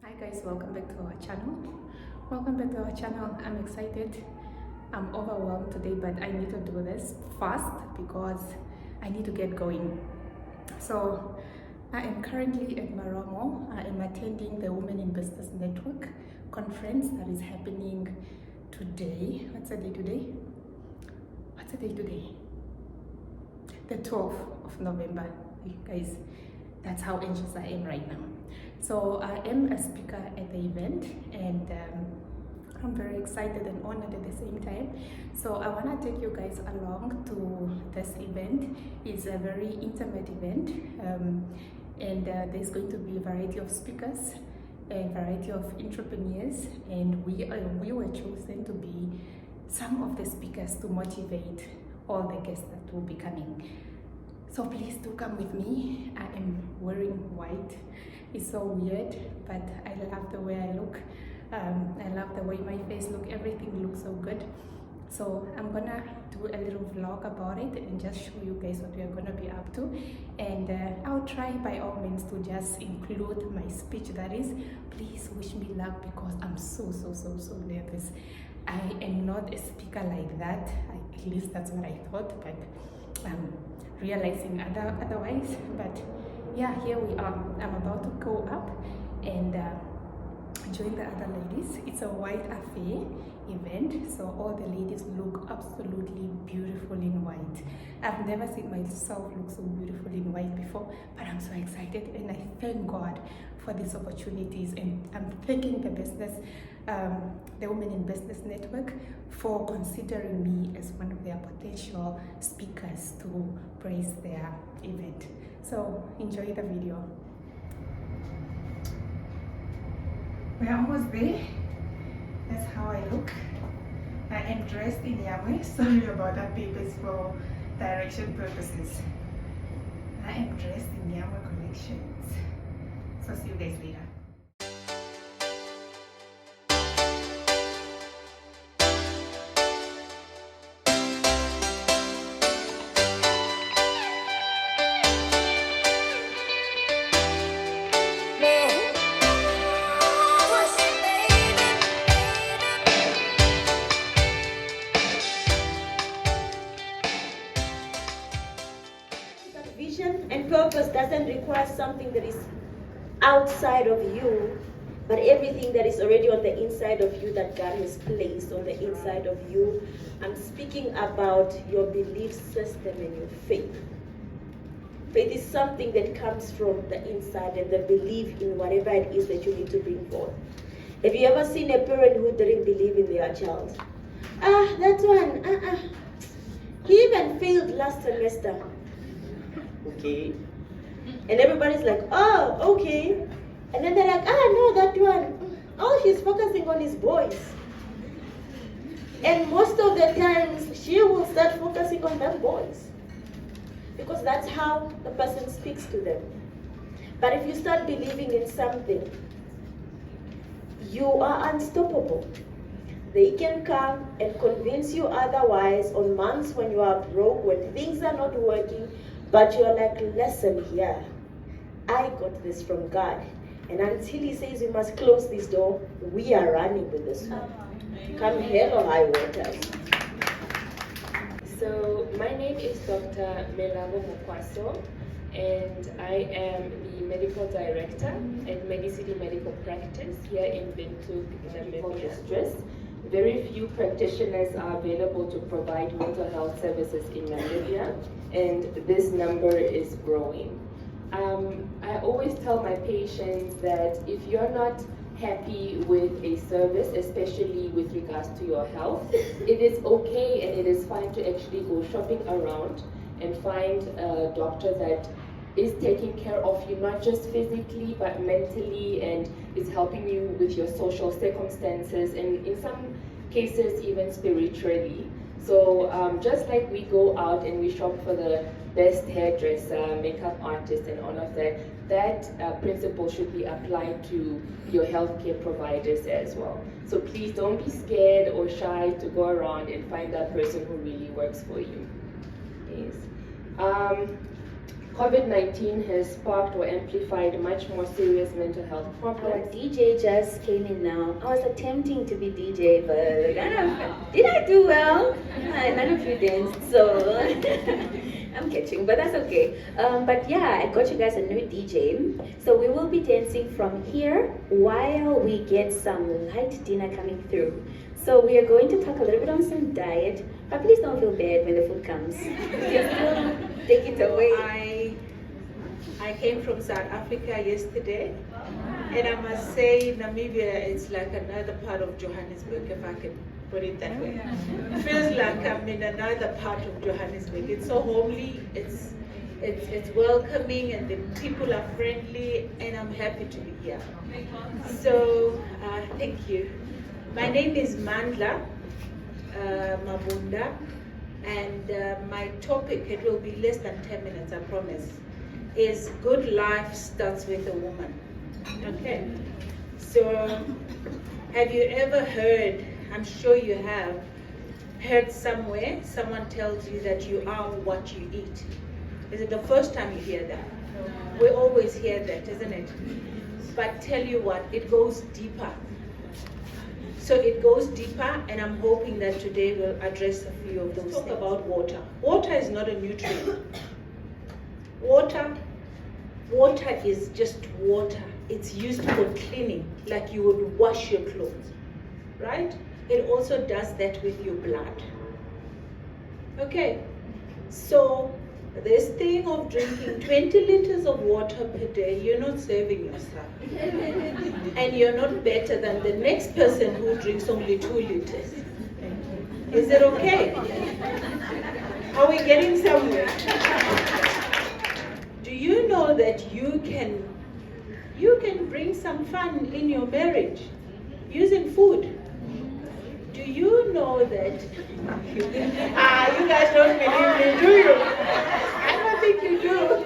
Hi guys, welcome back to our channel. I'm excited. I'm overwhelmed today, but I need to do this fast because I need to get going. So I am currently at Maromo. I am attending the Women in Business Network conference that is happening today. What's the day today? The 12th of November. You guys, that's how anxious I am right now. So I am a speaker at the event, and I'm very excited and honored at the same time. So I want to take you guys along to this event. It's a very intimate event, and there's going to be a variety of speakers, a variety of entrepreneurs, and we were chosen to be some of the speakers to motivate all the guests that will be coming. So please do come with me. I am wearing white. It's so weird, but I love the way I look. I love the way my face looks. Everything looks so good. So I'm gonna do a little vlog about it and just show you guys what we are gonna be up to. And I'll try by all means to just include my speech. That is, please wish me luck because I'm so nervous. I am not a speaker like that. At least that's what I thought, but realizing otherwise. But yeah, here we are. I'm about to go up and join the other ladies. It's a white affair event, so all the ladies look absolutely beautiful in white. I've never seen myself look so beautiful in white before, but I'm so excited and I thank God for these opportunities, and I'm thanking the Women in Business Network for considering me as one of their potential speakers to praise their event. So enjoy the video. We're almost there. That's how I look. I am dressed in Yahweh. Sorry about that, papers for direction purposes. I am dressed in Yahweh collections. So see you guys later. Vision and purpose doesn't require something that is outside of you, but everything that is already on the inside of you that God has placed on the inside of you. I'm speaking about your belief system and your faith. Faith is something that comes from the inside and the belief in whatever it is that you need to bring forth. Have you ever seen a parent who didn't believe in their child? That one, he even failed last semester. Okay. And everybody's like, oh, okay. And then they're like, no, that one. Oh, he's focusing on his boys. And most of the times, she will start focusing on them boys. Because that's how the person speaks to them. But if you start believing in something, you are unstoppable. They can come and convince you otherwise on months when you are broke, when things are not working, but you're like, listen here, I got this from God. And until he says we must close this door, we are running with this one. Come hell or high waters. So my name is Dr. Melabo Mukwaso, and I am the medical director at Medicity Medical Practice here in Windhoek, Namibia. Very few practitioners are available to provide mental health services in Namibia, and this number is growing. I always tell my patients that if you're not happy with a service, especially with regards to your health, it is okay and it is fine to actually go shopping around and find a doctor that is taking care of you, not just physically, but mentally, and is helping you with your social circumstances, and in some cases, even spiritually. So just like we go out and we shop for the best hairdresser, makeup artist, and all of that, that principle should be applied to your healthcare providers as well. So please don't be scared or shy to go around and find that person who really works for you. Yes. COVID-19 has sparked or amplified much more serious mental health Our problems. DJ just came in now. I was attempting to be DJ, but did I do well? None of you danced, so I'm catching, but that's okay. But yeah, I got you guys a new DJ. So we will be dancing from here while we get some light dinner coming through. So we are going to talk a little bit on some diet, but please don't feel bad when the food comes. Just take it away. I came from South Africa yesterday, and I must say Namibia is like another part of Johannesburg, if I can put it that way. It feels like I'm in another part of Johannesburg. It's so homely, it's welcoming, and the people are friendly, and I'm happy to be here. So thank you. My name is Mandla Mabunda, and my topic, it will be less than 10 minutes, I promise, is good life starts with a woman. Okay, so have you ever heard, I'm sure you have, heard somewhere someone tells you that you are what you eat? Is it the first time you hear that? We always hear that, isn't it? But tell you what, it goes deeper. So it goes deeper, and I'm hoping that today we'll address a few of those things. Talk about water. Water is not a nutrient. Water is just water. It's used for cleaning, like you would wash your clothes, right? It also does that with your blood. Okay, so this thing of drinking 20 liters of water per day, you're not saving yourself. And you're not better than the next person who drinks only 2 liters. Is it okay? Are we getting somewhere? Do you know that you can bring some fun in your marriage using food? Do you know that? You guys don't believe me, do you? I don't think you do.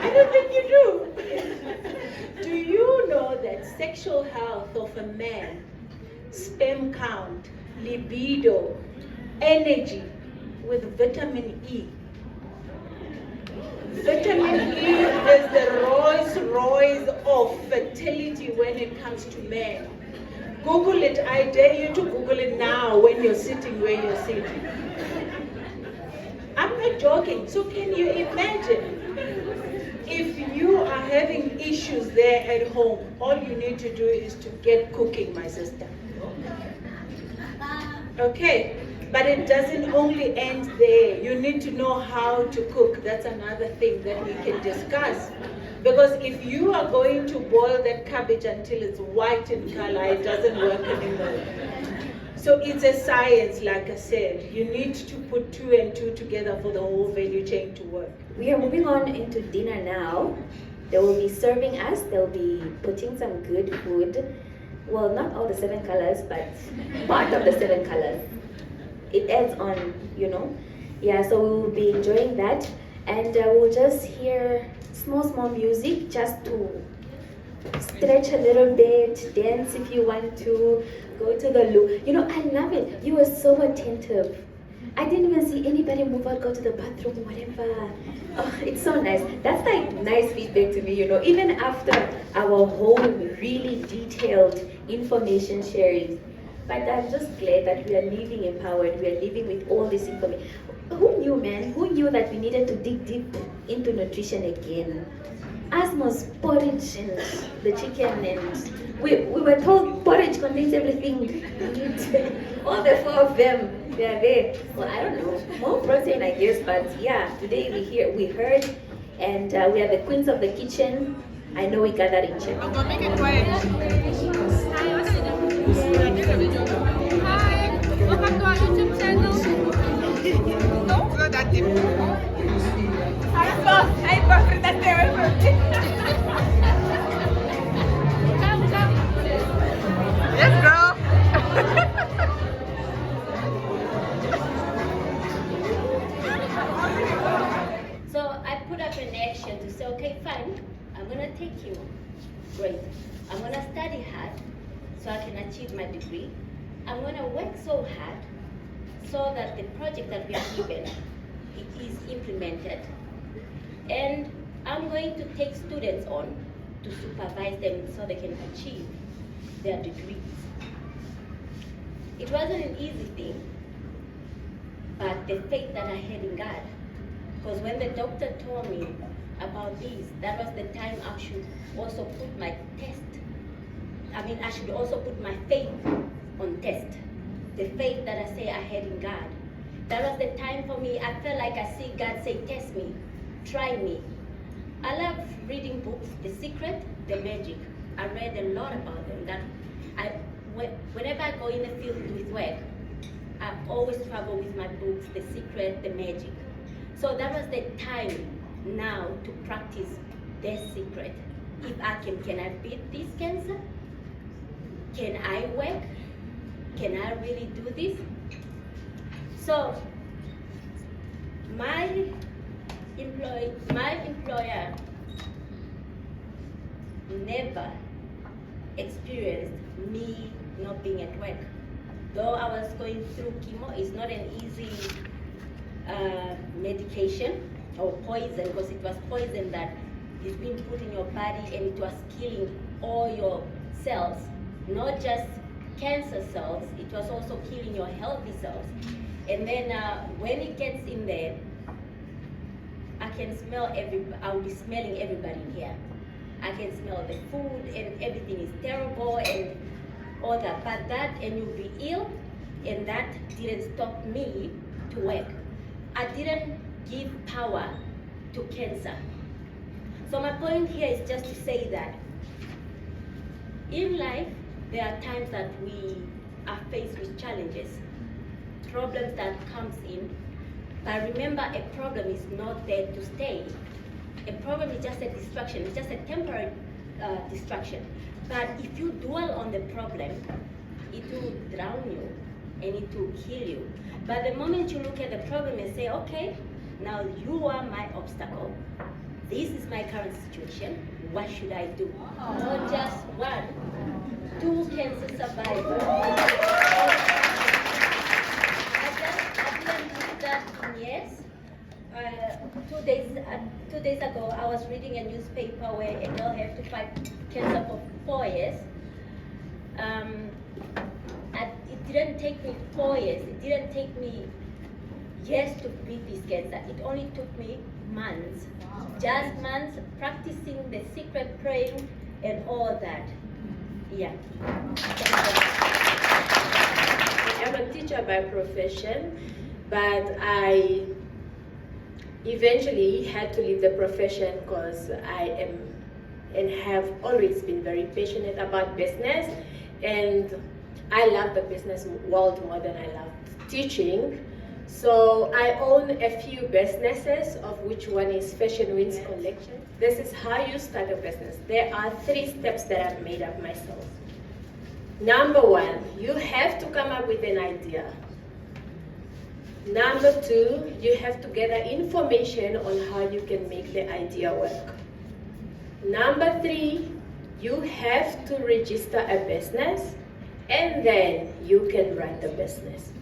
I don't think you do. Do you know that sexual health of a man, sperm count, libido, energy with vitamin E? Vitamin E is the Rolls Royce of fertility when it comes to men. Google it. I dare you to Google it now when you're sitting where you're sitting. I'm not joking. So can you imagine if you are having issues there at home, all you need to do is to get cooking, my sister. Okay, but it doesn't only end there. You need to know how to cook. That's another thing that we can discuss. Because if you are going to boil that cabbage until it's white in color, it doesn't work anymore. So it's a science, like I said. You need to put 2 and 2 together for the whole value chain to work. We are moving on into dinner now. They will be serving us. They'll be putting some good food. Well, not all the 7 colors, but part of the 7 colors. It adds on, you know. Yeah, so we will be enjoying that. And we'll just hear small music just to stretch a little bit, dance if you want to, go to the loo. You know, I love it. You were so attentive. I didn't even see anybody move out, go to the bathroom, whatever. Oh, it's so nice. That's like nice feedback to me, you know, even after our whole really detailed information sharing. But I'm just glad that we are living empowered. We are living with all this information. Who knew, man? Who knew that we needed to dig deep into nutrition again? Asmos, porridge, and the chicken, and we were told porridge contains everything. All the 4 of them, they are there. Well, I don't know, more protein, I guess. But yeah, today we heard, and we are the queens of the kitchen. I know we got that in check. I'm gonna make it quiet. Hi, welcome to our YouTube channel. No, not that deep. Come. Yes, girl. So I put up an action to say, okay, fine, I'm gonna take you. Great. I'm gonna study hard so I can achieve my degree. I'm gonna work so hard so that the project that we are given is implemented. And I'm going to take students on to supervise them so they can achieve their degrees. It wasn't an easy thing, but the faith that I had in God. Because when the doctor told me about this, that was the time I should also put my test. I should also put my faith on test. The faith that I say I had in God. That was the time for me. I felt like I see God say, test me, try me. I love reading books, The Secret, The Magic. I read a lot about them. Whenever I go in the field with work, I always travel with my books, The Secret, The Magic. So that was the time now to practice The Secret. If I can I beat this cancer? Can I work? Can I really do this? So my employer never experienced me not being at work. Though I was going through chemo, it's not an easy medication or poison, because it was poison that is being put in your body and it was killing all your cells, not just cancer cells, it was also killing your healthy cells. And then when it gets in there, I can smell I'll be smelling everybody in here. I can smell the food and everything is terrible and all that. But and you'll be ill, and that didn't stop me to work. I didn't give power to cancer. So my point here is just to say that in life, there are times that we are faced with challenges, problems that comes in. But remember, a problem is not there to stay. A problem is just a distraction. It's just a temporary distraction. But if you dwell on the problem, it will drown you and it will kill you. But the moment you look at the problem and say, okay, now you are my obstacle. This is my current situation. What should I do? Not just one, 2 cancer survivors. I didn't do that in years. 2 days ago, I was reading a newspaper where a girl had to fight cancer for 4 years. It didn't take me 4 years. It didn't take me years to beat this cancer. It only took me months. Just months practicing the secret, praying and all that. Yeah. I'm a teacher by profession, but I eventually had to leave the profession because I am and have always been very passionate about business, and I love the business world more than I love teaching. So I own a few businesses, of which one is Fashion Winds Collection. This is how you start a business. There are 3 steps that I've made up myself. Number 1, you have to come up with an idea. Number 2, you have to gather information on how you can make the idea work. Number 3, you have to register a business, and then you can run the business.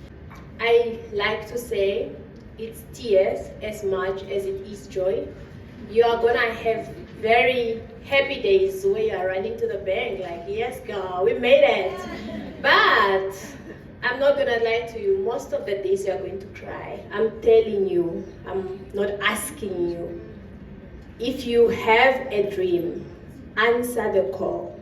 I like to say it's tears as much as it is joy. You are gonna have very happy days where you are running to the bank like, yes girl, we made it. But I'm not gonna lie to you, most of the days you are going to cry. I'm telling you, I'm not asking you. If you have a dream, answer the call.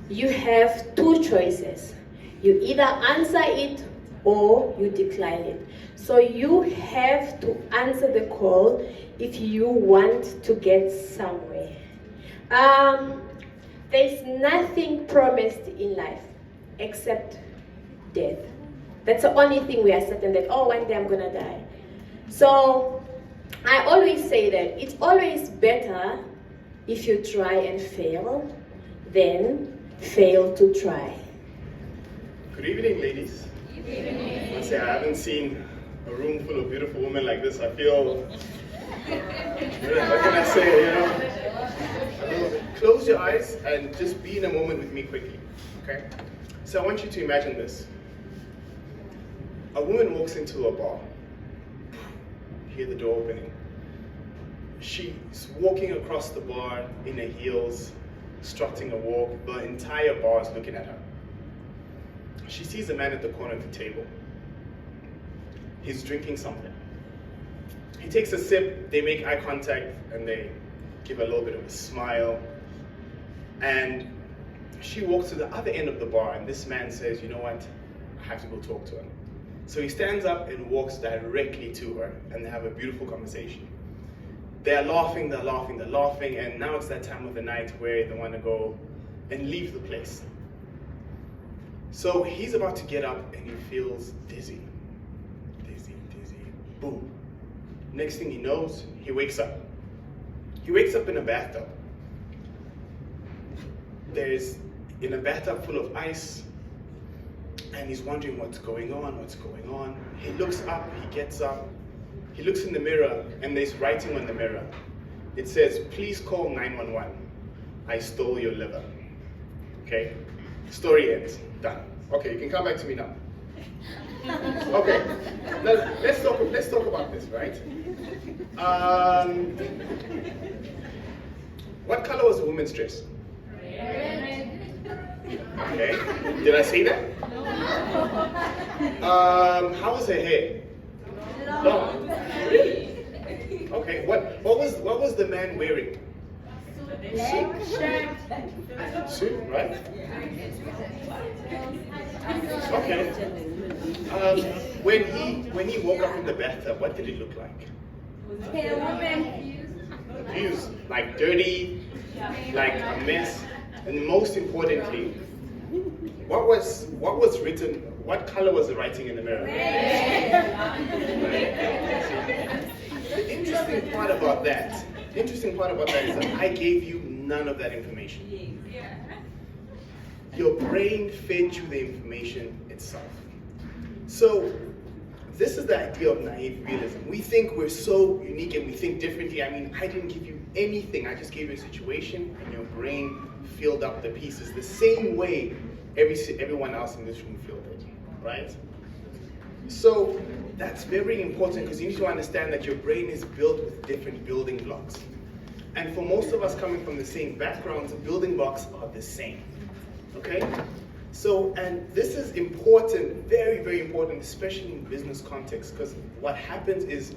You have 2 choices. You either answer it or you decline it. So you have to answer the call if you want to get somewhere. There's nothing promised in life except death. That's the only thing we are certain, that, oh, one day I'm gonna die. So I always say that it's always better if you try and fail than fail to try. Good evening, ladies. Good evening. I say I haven't seen a room full of beautiful women like this. I feel, what can I say, Close your eyes and just be in a moment with me quickly, okay? So I want you to imagine this. A woman walks into a bar. You hear the door opening. She's walking across the bar in her heels, strutting a walk. The entire bar is looking at her. She sees a man at the corner of the table. He's drinking something. He takes a sip, they make eye contact, and they give a little bit of a smile. And she walks to the other end of the bar, and this man says, you know what, I have to go talk to her. So he stands up and walks directly to her, and they have a beautiful conversation. They're laughing, and now it's that time of the night where they want to go and leave the place. So he's about to get up, and he feels dizzy. Boom. Next thing he knows, he wakes up. He wakes up in a bathtub. There's in a bathtub full of ice, and he's wondering what's going on. He looks up, he gets up, he looks in the mirror, and there's writing on the mirror. It says, please call 911. I stole your liver. Okay? Story ends. Done. Okay, you can come back to me now. Okay, let's talk about this, right? What color was the woman's dress? Okay, did I say that? How was her hair? Long. Okay, what was the man wearing? Suit, right? Okay. When he woke up in the bathtub, what did it look like? Abused, like dirty, like a mess, and most importantly, what was written? What color was the writing in the mirror? The interesting part about that is that I gave you none of that information. Your brain fed you the information itself. So this is the idea of naive realism. We think we're so unique and we think differently. I mean, I didn't give you anything. I just gave you a situation and your brain filled up the pieces the same way everyone else in this room filled it, right? So that's very important because you need to understand that your brain is built with different building blocks. And for most of us coming from the same backgrounds, the building blocks are the same, okay? So, and this is important, very, very important, especially in business context, because what happens is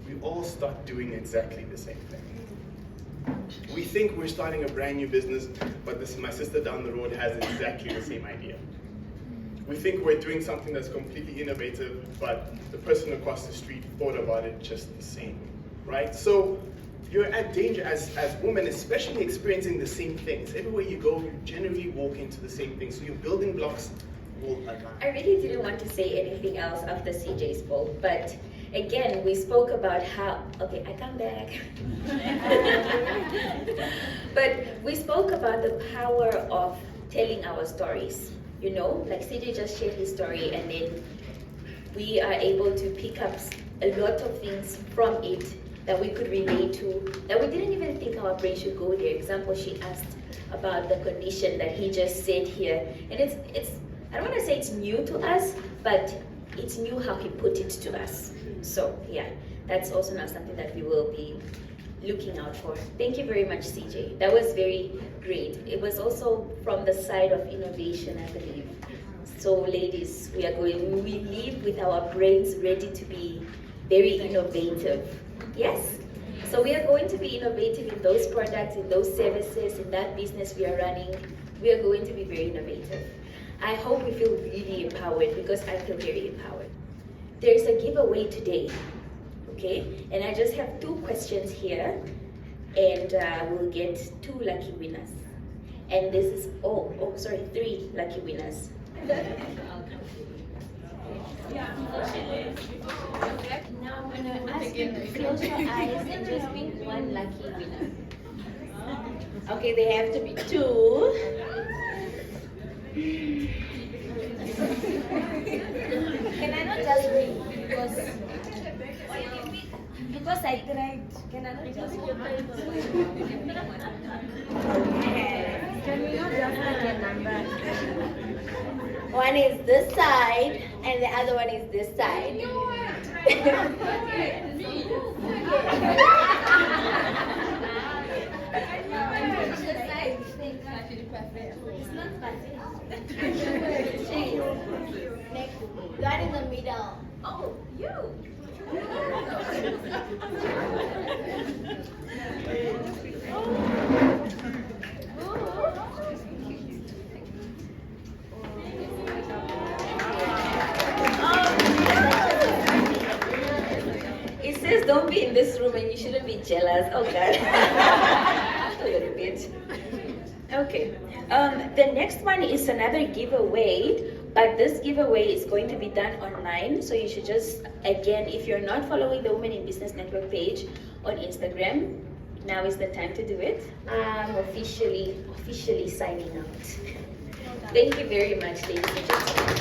we all start doing exactly the same thing. We think we're starting a brand new business, but my sister down the road has exactly the same idea. We think we're doing something that's completely innovative, but the person across the street thought about it just the same, right? So you're at danger as women, especially experiencing the same things. Everywhere you go, you generally walk into the same things. So your building blocks will align. I really didn't want to say anything else after CJ spoke, but again, we spoke about how, okay, I come back. But we spoke about the power of telling our stories. You know, like CJ just shared his story, and then we are able to pick up a lot of things from it that we could relate to, that we didn't even think our brain should go there. Example, she asked about the condition that he just said here. And it's I don't want to say it's new to us, but it's new how he put it to us. So yeah, that's also not something that we will be looking out for. Thank you very much, CJ. That was very great. It was also from the side of innovation, I believe. So ladies, we live with our brains ready to be very innovative. Yes. So we are going to be innovative in those products, in those services, in that business we are running. We are going to be very innovative. I hope we feel really empowered, because I feel very empowered. There is a giveaway today, okay? And I just have 2 questions here, and we'll get 2 lucky winners. And this is, 3 lucky winners. Now I'm gonna ask you to close your eyes and just pick 1 lucky winner. Okay, they have to be 2. Can I not just win? Because I tried. Can I not just win? Can we not just pick a number? One is this side, and the other one is this side. Right in the middle. Oh, you. It says don't be in this room and you shouldn't be jealous. Oh God. A little bit. Okay. The next one is another giveaway, but this giveaway is going to be done online. So you should just, again, if you're not following the Women in Business Network page on Instagram, now is the time to do it. I'm officially signing out. Thank you very much, ladies and gentlemen.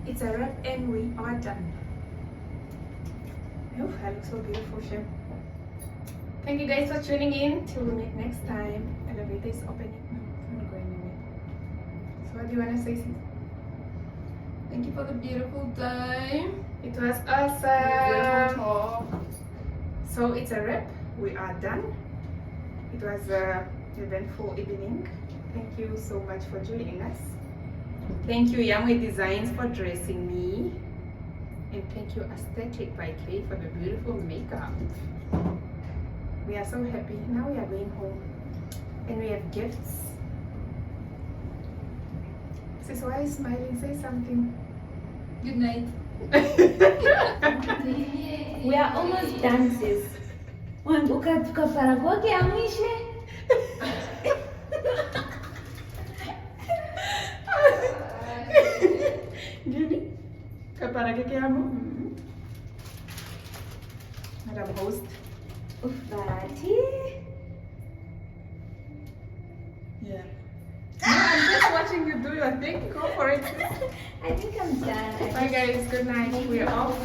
It's a wrap and we are done. Oh, I look so beautiful, Chef. Thank you guys for tuning in. Till we meet next time. Elevator is opening. No, I'm not going anywhere. So what do you want to say, sis? Thank you for the beautiful day. It was awesome. So it's a wrap. We are done. It was an eventful evening. Thank you so much for joining us. Thank you Yamwe Designs for dressing me. And thank you Aesthetic by Kay for the beautiful makeup. We are so happy. Now we are going home. And we have gifts. Sis, why are you smiling? Say something. Good night. We are almost done, sis. Ukaparagoke amwishe. Gini? Kaparage ke amo? Madam host. Uf, Barati. Yeah. No, I'm just watching you do your thing. Go for it. I think I'm done. Bye guys, good night. We're off.